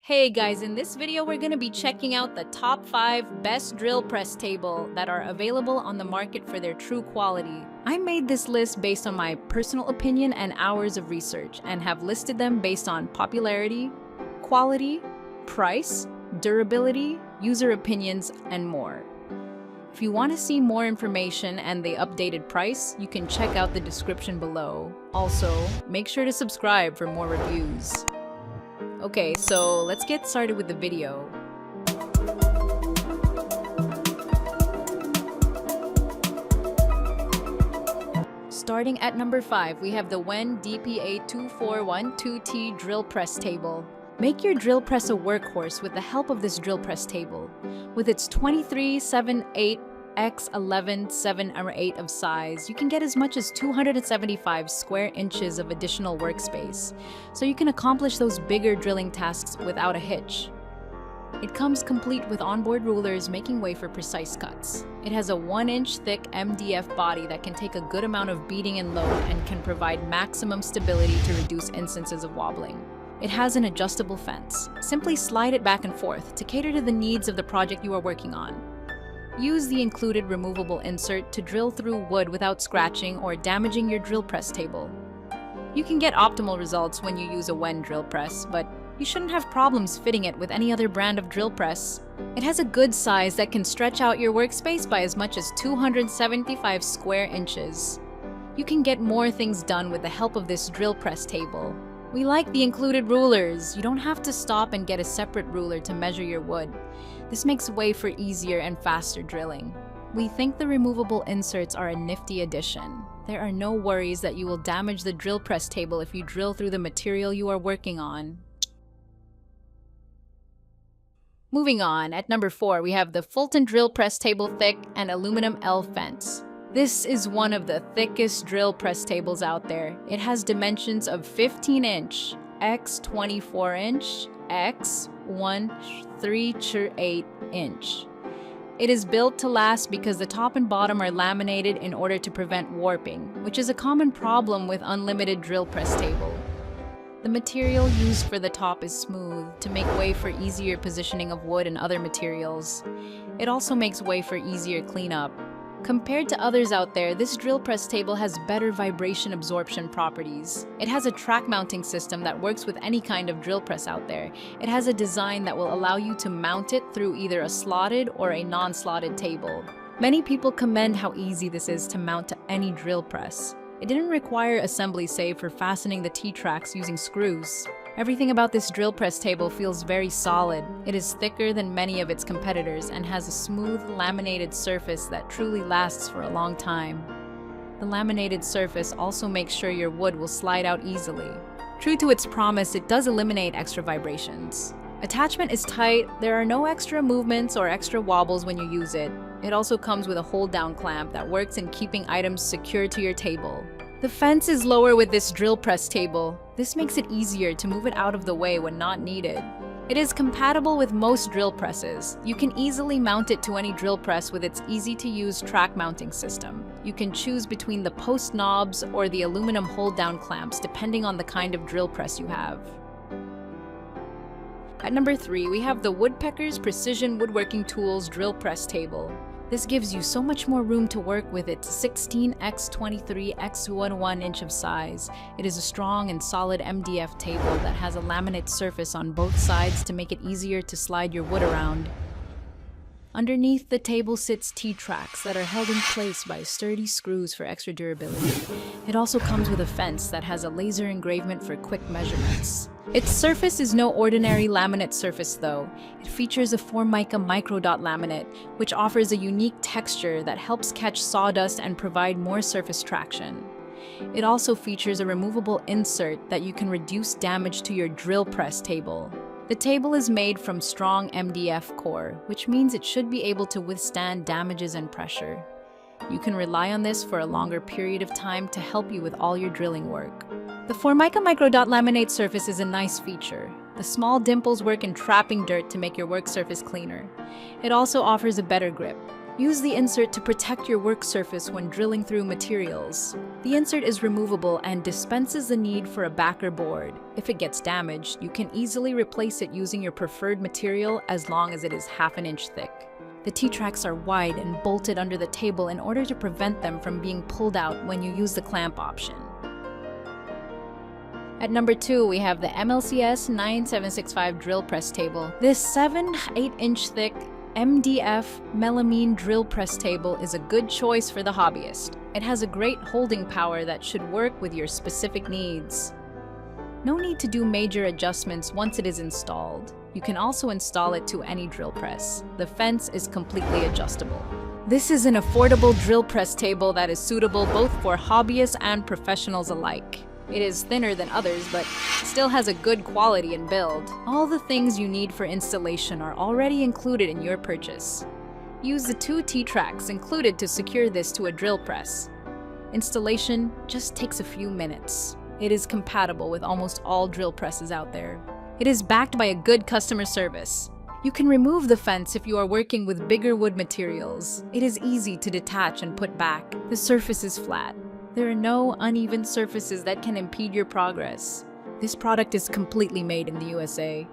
Hey guys, in this video we're going to be checking out the top 5 best drill press table that are available on the market for their true quality. I made this list based on my personal opinion and hours of research and have listed them based on popularity, quality, price, durability, user opinions, and more. If you want to see more information and the updated price, you can check out the description below. Also, make sure to subscribe for more reviews. Okay, so let's get started with the video. Starting at number 5, we have the WEN DPA2412T drill press table. Make your drill press a workhorse with the help of this drill press table. With its 23/7/8 x 11/7/8 of size, you can get as much as 275 square inches of additional workspace, so you can accomplish those bigger drilling tasks without a hitch. It comes complete with onboard rulers, making way for precise cuts. It has a 1-inch thick MDF body that can take a good amount of beating and load and can provide maximum stability to reduce instances of wobbling. It has an adjustable fence. Simply slide it back and forth to cater to the needs of the project you are working on. Use the included removable insert to drill through wood without scratching or damaging your drill press table. You can get optimal results when you use a WEN drill press, but you shouldn't have problems fitting it with any other brand of drill press. It has a good size that can stretch out your workspace by as much as 275 square inches. You can get more things done with the help of this drill press table. We like the included rulers. You don't have to stop and get a separate ruler to measure your wood. This makes way for easier and faster drilling. We think the removable inserts are a nifty addition. There are no worries that you will damage the drill press table if you drill through the material you are working on. Moving on, at number 4, we have the Fulton drill press table thick and aluminum L fence. This is one of the thickest drill press tables out there. It has dimensions of 15-inch, x 24-inch, x 1/3/8 It is built to last because the top and bottom are laminated in order to prevent warping, which is a common problem with unlimited drill press table. The material used for the top is smooth to make way for easier positioning of wood and other materials. It also makes way for easier cleanup. Compared to others out there, this drill press table has better vibration absorption properties. It has a track mounting system that works with any kind of drill press out there. It has a design that will allow you to mount it through either a slotted or a non-slotted table. Many people commend how easy this is to mount to any drill press. It didn't require assembly save for fastening the T-tracks using screws. Everything about this drill press table feels very solid. It is thicker than many of its competitors and has a smooth laminated surface that truly lasts for a long time. The laminated surface also makes sure your wood will slide out easily. True to its promise, it does eliminate extra vibrations. Attachment is tight, there are no extra movements or extra wobbles when you use it. It also comes with a hold-down clamp that works in keeping items secure to your table. The fence is lower with this drill press table. This makes it easier to move it out of the way when not needed. It is compatible with most drill presses. You can easily mount it to any drill press with its easy-to-use track mounting system. You can choose between the post knobs or the aluminum hold-down clamps depending on the kind of drill press you have. At number 3, we have the Woodpeckers Precision Woodworking Tools drill press table. This gives you so much more room to work with its 16x23x11 of size. It is a strong and solid MDF table that has a laminate surface on both sides to make it easier to slide your wood around. Underneath the table sits T-tracks that are held in place by sturdy screws for extra durability. It also comes with a fence that has a laser engravement for quick measurements. Its surface is no ordinary laminate surface though. It features a Formica microdot laminate, which offers a unique texture that helps catch sawdust and provide more surface traction. It also features a removable insert that you can reduce damage to your drill press table. The table is made from strong MDF core, which means it should be able to withstand damages and pressure. You can rely on this for a longer period of time to help you with all your drilling work. The Formica microdot laminate surface is a nice feature. The small dimples work in trapping dirt to make your work surface cleaner. It also offers a better grip. Use the insert to protect your work surface when drilling through materials. The insert is removable and dispenses the need for a backer board. If it gets damaged, you can easily replace it using your preferred material as long as it is half an inch thick. The T-tracks are wide and bolted under the table in order to prevent them from being pulled out when you use the clamp option. At number 2, we have the MLCS 9765 drill press table. This 7-8-inch thick MDF melamine drill press table is a good choice for the hobbyist. It has a great holding power that should work with your specific needs. No need to do major adjustments once it is installed. You can also install it to any drill press. The fence is completely adjustable. This is an affordable drill press table that is suitable both for hobbyists and professionals alike. It is thinner than others, but still has a good quality and build. All the things you need for installation are already included in your purchase. Use the 2 T-tracks included to secure this to a drill press. Installation just takes a few minutes. It is compatible with almost all drill presses out there. It is backed by a good customer service. You can remove the fence if you are working with bigger wood materials. It is easy to detach and put back. The surface is flat. There are no uneven surfaces that can impede your progress. This product is completely made in the USA.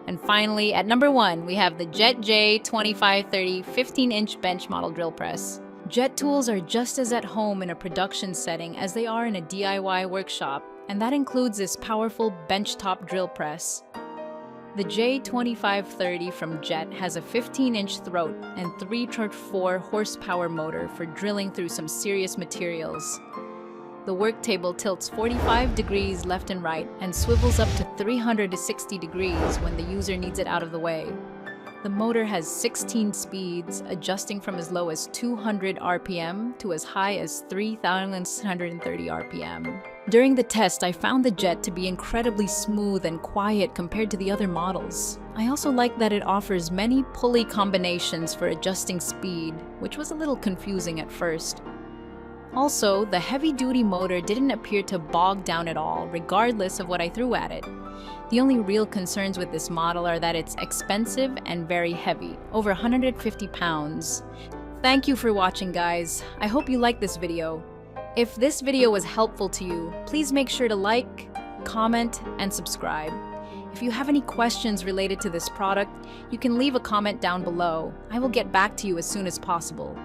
And finally, at number 1, we have the Jet J2530 15-inch bench model drill press. Jet tools are just as at home in a production setting as they are in a DIY workshop, and that includes this powerful benchtop drill press. The J2530 from Jet has a 15-inch throat and 3.4 horsepower motor for drilling through some serious materials. The work table tilts 45 degrees left and right and swivels up to 360 degrees when the user needs it out of the way. The motor has 16 speeds, adjusting from as low as 200 RPM to as high as 3,630 RPM. During the test, I found the Jet to be incredibly smooth and quiet compared to the other models. I also like that it offers many pulley combinations for adjusting speed, which was a little confusing at first. Also, the heavy-duty motor didn't appear to bog down at all, regardless of what I threw at it. The only real concerns with this model are that it's expensive and very heavy, over 150 pounds. Thank you for watching, guys. I hope you liked this video. If this video was helpful to you, please make sure to like, comment, and subscribe. If you have any questions related to this product, you can leave a comment down below. I will get back to you as soon as possible.